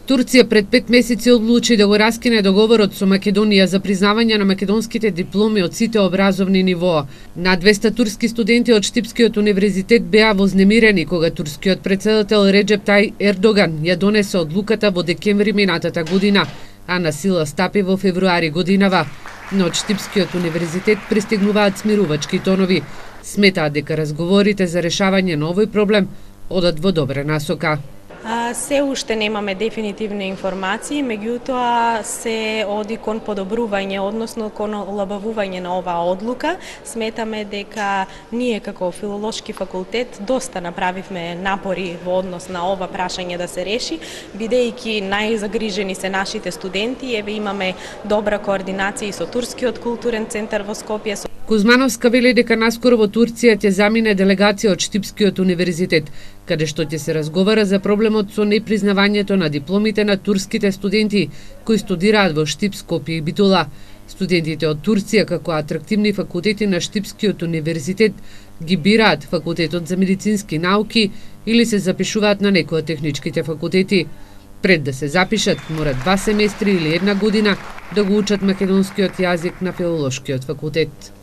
Турција пред 5 месеци одлучи да го раскине договорот со Македонија за признавање на македонските дипломи од сите образовни нивоа. На 200 турски студенти од Штипскиот универзитет беа вознемирени кога турскиот претседател Реджеп Тајип Ердоган ја донесе одлуката во декември минатата година, а на сила стапи во февруари годинава. Но од Штипскиот универзитет пристигнуваат смирувачки тонови. Сметаат дека разговорите за решавање на овој проблем одат во добра насока. Се уште немаме дефинитивни информации, меѓутоа се оди кон подобрување, односно кон олабавување на оваа одлука. Сметаме дека ние како филолошки факултет доста направивме напори во однос на ова прашање да се реши, бидејќи најзагрижени се нашите студенти. Еве имаме добра координација и со Турскиот културен центар во Скопје. Кузмановска вели дека наскоро во Турција ќе замине делегација од Штипскиот универзитет, каде што ќе се разговара за проблемот со непризнавањето на дипломите на турските студенти кои студираат во Штип, Скопје и Битола. Студентите од Турција како атрактивни факултети на Штипскиот универзитет ги бираат факултетот за медицински науки или се запишуваат на некој од техничките факултети. Пред да се запишат, мора 2 семестри или 1 година да го учат македонскиот јазик на филолошкиот факултет.